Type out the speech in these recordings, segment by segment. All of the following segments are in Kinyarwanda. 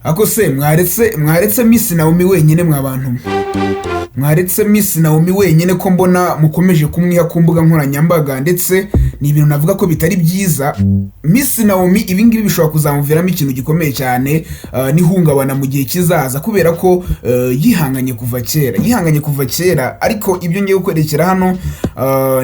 Ako se mwaretse Miss Naomie wenyine mwabantu mwaretse Miss Naomie wenyine ko mbona mukomeje kumwiha ku mbuga nkoranyambaga ndetse ni ibintu navuga ko bitari byiza. Miss Naomie ibingibi bishobora kuzamuviramo ikintu gikomeye cyane n'ihungabana mu gihe kizaza kubera ko yihanganye kuva kera ariko ibyo ngiye gukorekera hano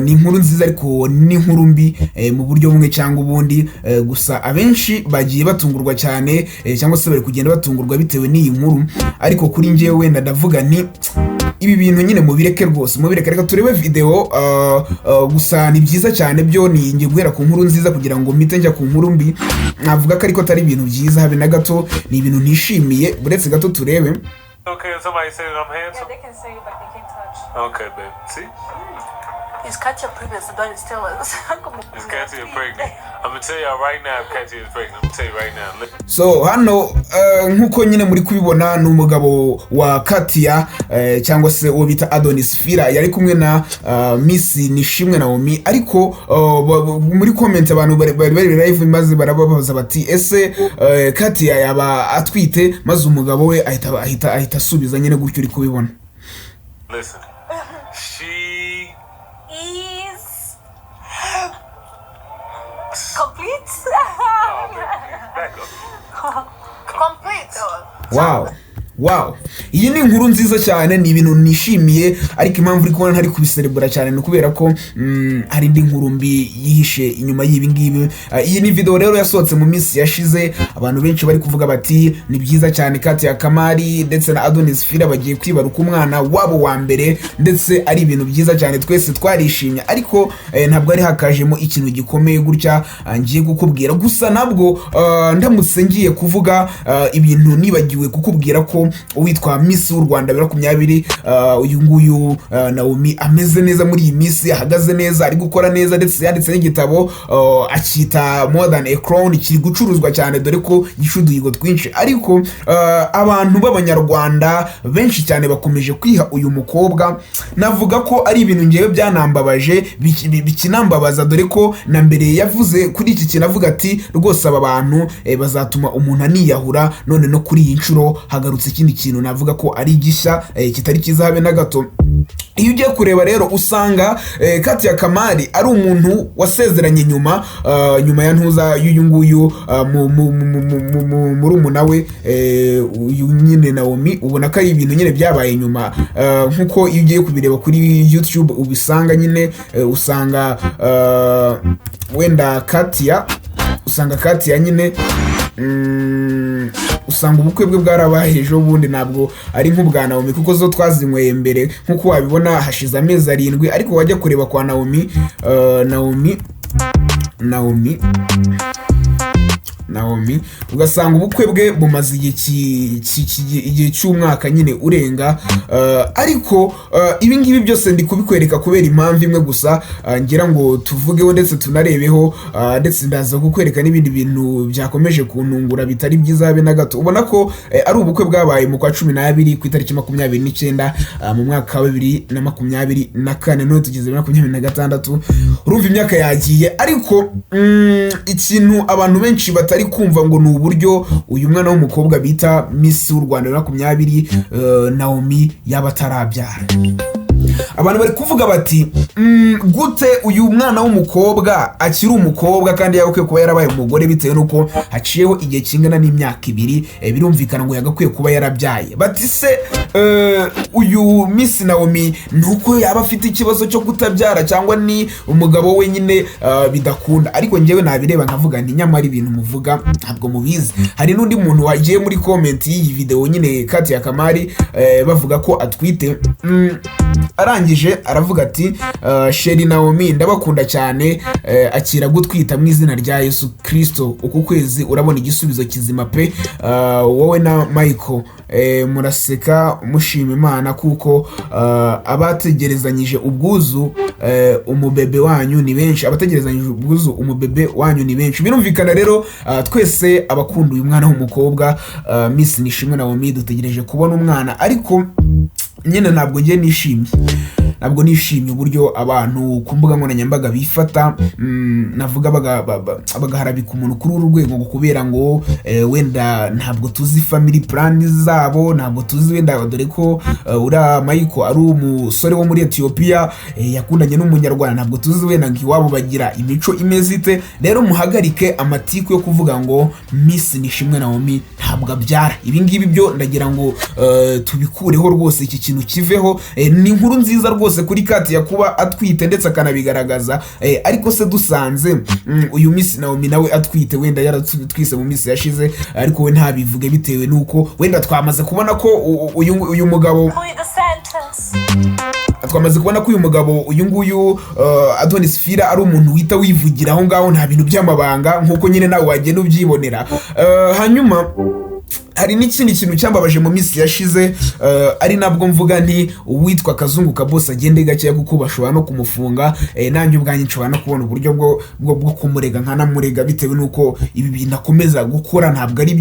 ni inkuru nziza ariko ni inkuru mbi mu buryo bumwe cyangwa ubundi. Gusa abenshi bagiye batungurwa cyane cyangwa se bari kugenda batungurwa bitewe n'iyi nkuru, ariko kuri njyewe wenda ndavuga nti ibi bintu nyine mubireke rwose, reka turebe video. Gusa ni byiza cyane byo, ni ngiye guhera ku nkuru nziza kugira ngo mpite njya ku nkuru mbi. Navuga ko ariko atari ibintu byiza habe na gato, ni ibintu ntishimiye. Buretse gato turebe. Okay, somebody said I'm handsome. Yeah, they can say you, but they can't touch. Okay, babe. See? Is Katya pregnant? So don't tell us. Is Katya pregnant? I'm gonna tell y'all right now if Katya is pregnant. I'm gonna tell you right now. So hano nkuko nyine muri kubibona ni umugabo wa Katya cyangwa se uwo bita Adonis Fira yari kumwe na Miss Nishimwe Naomie, ariko muri comment abantu bari live maze barababaza bati ese Katya yaba atwite, maze umugabo we ahita asubiza nyine gutyo uri kubibona. Listen, she is complete. Oh, baby, back up. Complete. Wow. Iyi ni inkuru nziza cyane, ni ibintu nishimiye, ariko impamvu uri kubona ntari kubiserebura cyane ni kubera ko hari indi nkuru mbi yihishe inyuma y'ibi ngibi. Iyi ni video rero yasohotse mu minsi yashize, abantu benshi bari kuvuga bati ni byiza cyane Katya Kamari ndetse na Adonis Fira bagiye kwibaruka umwana wabo wa mbere, ndetse ari ibintu byiza cyane twese twarishimye, ariko ntabwo ari hakajemo ikintu gikomeye gutya ngiye gukubwira. Gusa nabwo ndamutse ngiye kuvuga ibintu nibagiwe kukubwira ko uwitwa Miss w'u Rwanda 2020 uyu nguyu Naomie ameze neza muri iyi Miss, ahagaze neza, ari gukora neza, ndetse yanditse n'igitabo akita More Than a Crown, kiri gucuruzwa cyane dore ko gishuduyigo twinshi. Ariko abantu b'abanyarwanda benshi cyane bakomeje kwiha uyu mukobwa. Navuga ko ari ibintu ngewe byanambabaje bikinambabaza, dore ko na mbere yavuze kuri iki kintu avuga ati rwose aba bantu bazatuma umuntu aniyahura, none no kuri iyi nshuro hagarutse ikindi kintu navuga ko ari gishya kitari kiza habe na gato. Iyo ugiye kureba rero usanga Katya Kamari ari umuntu wasezeranye nyuma ya ntuza y'uyu nguyu muri umunawe uyu nyine Naomie. Ubona ko ari ibintu nyine byabaye nyuma, nkuko iyo ugiye kubireba kuri YouTube ubisanga nyine usanga wenda Katya nyine usanga ubukwe bwe bwarabaye ejo bundi, ntabwo ari nk'ubwa Naomie kuko zo twazinyweye mbere nkuko wabibona hashize amezi 7, ariko wajya kureba kwa Naomie ugasanga ubukwe bwe bumaze igihe cy'umwaka nyine urenga. Ariko ibi ngibi byose ndi kubikwereka kubera impamvu imwe gusa, ngira ngo tuvugeho ndetse tunarebeho, ndetse ndaza kukwereka n'ibindi bintu byakomeje kuntungura bitari byiza habe na gato. Ubona ko ari ubukwe bwabaye mu kwa 12 ku itariki 29 mu mwaka wa 2024, none tugeze 2026. Urumva imyaka yagiye, ariko ikintu abantu benshi batari kumva ngo ni uburyo uyu mwana w'umukobwa bita Miss w'u Rwanda 2020 Naomie yaba atarabyara. Abantu bari kuvuga bati gute uyu mwana w'umukobwa akiri umukobwa kandi yagakwiye kuba yarabaye umugore, bitewe nuko haciyeho igihe kingana n'imyaka 2, birumvikana ngo yagakwiye kuba yarabyaye. Bati se uyu Miss Naomie nuko yaba afite ikibazo cyo kutabyara cyangwa ni umugabo we nyine bidakunda? Ariko njyewe nabireba nkavuga nti nyamara ibintu muvuga ntabwo mubizi. Hari n'undi muntu wagiye muri comment y'iyi video nyine Katya Kamari bavuga ko atwite, arangije aravuga ati Sheri Naomie ndabakunda cyane, akira gutwita mu izina rya Yesu Kristo, uku kwezi urabona igisubizo kizima pe. Wowe na Michael muraseka mushima Imana kuko abategerezanyije ubwuzu umubebe wanyu ni benshi, abategerezanyije ubwuzu umubebe wanyu ni benshi. Birumvikana rero twese abakunda uyu mwana w'umukobwa Miss Nishimwe Naomie dutegereje kubona umwana, ariko nyine ntabwo ngiye nishimye. ntabwo nishimye uburyo abantu ku mbuga nkoranyambaga bifata, navuga bagaharabika umuntu kuri uru rwego kubera ngo wenda ntabwo tuzi family plan zabo, ntabwo tuzi wenda dore ko ura Michael ari umusore wo muri Ethiopia yakundanye n'umunyarwanda, ntabwo tuzi wenda ngo iwabo bagira imico imeze ite. Rero muhagarike amatiku yo kuvuga ngo Miss Nishimwe Naomie ntabwo abyara. Ibi ngibi byo ndagira ngo tubikureho rwose, iki kintu kiveho. Ni inkuru nziza rwose kuri Kati ya kuba atwite ndetse akanabigaragaza, ariko se dusanze uyu Miss Naomie nawe atwite, wenda yaratwise mu minsi yashize, ariko we ntabivuge bitewe nuko wenda twamaze kubona ko uyu mugabo uyu nguyu Adonis Fira ari umuntu wita wivugira aho ngaho, nta bintu by'amabanga nkuko nyine nawe wagenda ubyibonera. Hanyuma hari n'ikindi kintu cyambabaje mu minsi yashize, ari nabwo mvuga nti uwitwa Kazungu Kabose agende gake kuko bashobora no kumufunga. Nanjye ubwanjye nshobora no kubona uburyo bwo kumurega nkanamurega, bitewe nuko ibi bintu akomeza gukora ntabwo ari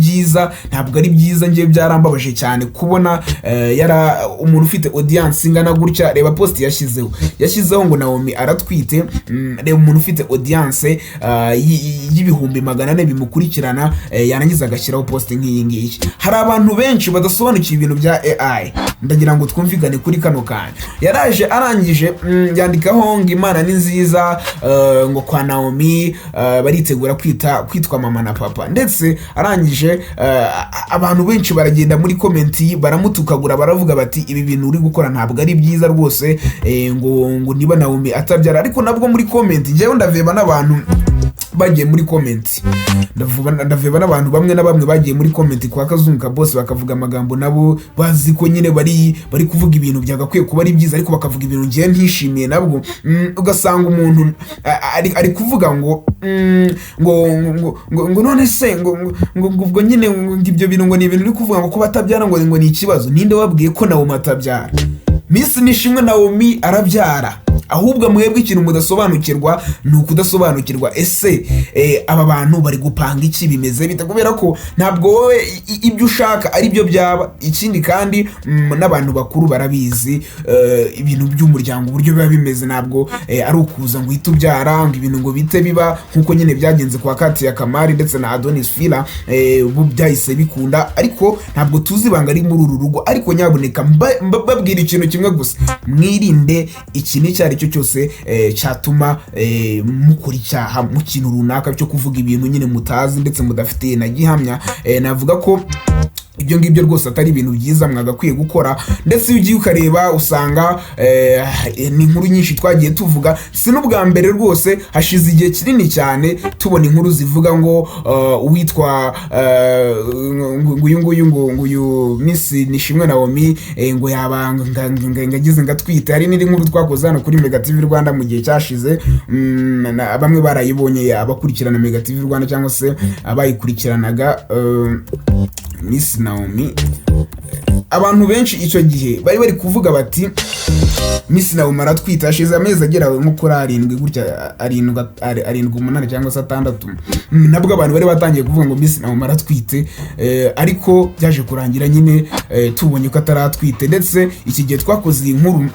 byiza. Ngiye byarambabaje cyane kubona yara umuntu ufite audience ingana gutya. Reba post yashyizeho ngo Naomie aratwite. Reba umuntu ufite audience y'ibihumbi 400 bimukurikirana, yarangiza agashyiraho post nk'iyi ngiyi. Hari abantu benshi badasobanukiye ibintu bya AI, ndagira ngo twumvikane kuri kano kanya. Yaraje arangije yandikaho ngo Imana ni nziza, ngo kwa Naomie baritegura kwitwa mama na papa, ndetse arangije abantu benshi baragenda muri comment baramutukagura, baravuga bati ibi bintu uri gukora ntabwo ari byiza rwose, ngo niba Naomie atabyara. Ariko nabwo muri comment njyewe ndaveba n'abantu bagiye muri comment, ndaveba n'abantu bamwe na bamwe bagiye muri comment kwa Kazungu Kabose bakavuga amagambo nabo bazi ko nyine bari kuvuga ibintu byagakwiye kuba ari byiza, ariko bakavuga ibintu ngiye ntishimiye nabwo. Ugasanga umuntu ari kuvuga ngo none se ngo nyine ibyo bintu ngo ni ibintu uri kuvuga ngo kuba atabyara ngo ni ikibazo. Ninde wabwiye ko Naomie atabyara? Miss Nishimwe Naomie arabyara, ahubwo mwebwe ikintu mudasobanukirwa ni ukudasobanukirwa ese aba bantu bari gupanga iki, bimeze bite, kubera ko ntabwo wowe ibyo ushaka ari byo byaba. Ikindi kandi n'abantu bakuru barabizi ibintu by'umuryango uburyo biba bimeze, ntabwo ari ukuza ngo uhite ubyara ngo ibintu ngo bite biba nkuko nyine byagenze kwa Kati ya Kamari ndetse na Adonis Fira, byahise bikunda. Ariko ntabwo tuzi ibanga ari muri uru rugo. Ariko nyaboneka mbabwira ikintu kimwe gusa, mwirinde ikintu cyari cyo cyose cyatuma mukora icyaha mu kintu runaka cyo kuvuga ibintu nyine mutazi ndetse mudafite na gihamya. Navuga ko ibyo ngibyo rwose atari ibintu byiza mwagakwiye gukora. Ndetse iyo ugiye ukareba usanga ni inkuru nyinshi twagiye tuvuga, si n'ubwa mbere rwose, hashize igihe kinini cyane tubona inkuru zivuga ngo uwitwa nguyu Miss Nishimwe Naomie ngo yabangagize ngatwite. Hari n'indi nkuru twakoze hano kuri MEGA Tv Rwanda mu gihe cyashize, bamwe barayibonye, abakurikirana MEGA Tv Rwanda cyangwa se abayikurikiranaga Miss Naomie. Abantu benshi icyo gihe bari kuvuga bati Miss Naomie aratwite, hashize amezi agera nko kuri 7 gutya, 7 8 cyangwa se 6, nabwo abantu bari batangiye kuvuga ngo Miss Naomie aratwite. Ariko byaje kurangira nyine tubonye ko ataratwite. Ndetse iki gihe twakoze inkuru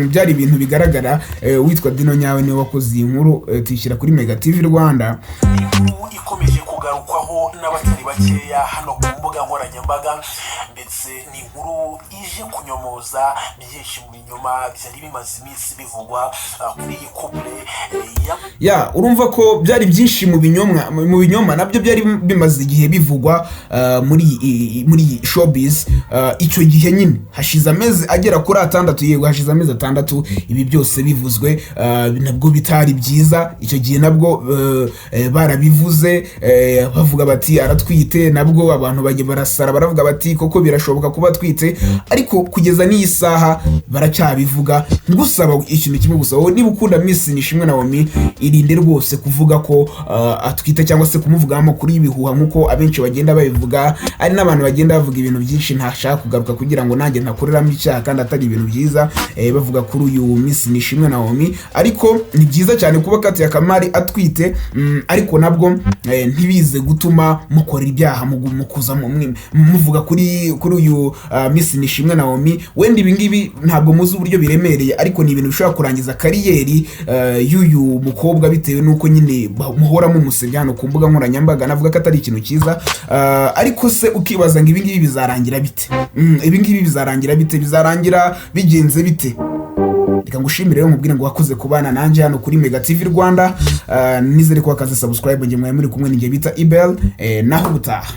byari ibintu bigaragara, witwa Dino Nyawe niwe wakoze inkuru tishyira kuri MEGA Tv Rwanda. Ikomeje kugarukwaho n'abatari bakeya hano ku mbuga nkoranyambaga, ndetse ni inkuru ije kunyomoza byinshi mu binyoma byari bimaze iminsi bivugwa kuri iyi couple ya. Urumva ko byari byinshi mu binyoma nabyo byari bimaze igihe bivugwa muri showbiz. Icyo gihe nyine hashize amezi agera kuri 6, yego hashize amezi 6 ibi byose bivuzwe, nabwo bitari byiza. Icyo gihe nabwo barabivuze, bavuga bati aratwite, nabwo abantu bagiye barasara baravuga bati koko birashoboka kuba atwite. Ariko kugeza n'iyi saha baracyabivuga. Ngusaba ikintu kimwe gusa, wowe niba ukunda Miss Nishimwe Naomie, irinde rwose kuvuga ko atwite cyangwa se kumuvuga amakuru y'ibihuha nkuko abenshi bagenda babivuga. Ari n'abantu bagenda bavuga ibintu byinshi bashaka kugaruka kugira ngo nanjye ntakoreramo icyaha kandi atari ibintu byiza bavuga kuri uyu Miss Nishimwe Naomie. Ariko ni byiza cyane kuba Katia Kamari atwite, ariko nabwo ntibize gutuma mukora ibyaha mukuza muvuga kuri uyu Miss Nishimwe Naomie. Wenda ibingibi ntabwo muzi uburyo biremereye, ariko ni ibintu bishobora kurangiza kariyeri y'uyu mukobwa bitewe nuko nyine muhora mumusebya hano ku mbuga nkoranyambaga. Navuga ko atari ikintu cyiza, ariko se ukibaza ngo ibingibi bizarangira bite? Ibingibi bizarangira bite? Bizarangira bigenze bite? Reka ngushimire rero nkubwire ngo wakoze kubana nanje hano kuri Mega TV Rwanda. Nizere ko wakaze subscribe nge mwaye muri kumwe n'inge bita Ibel naho ubutaha.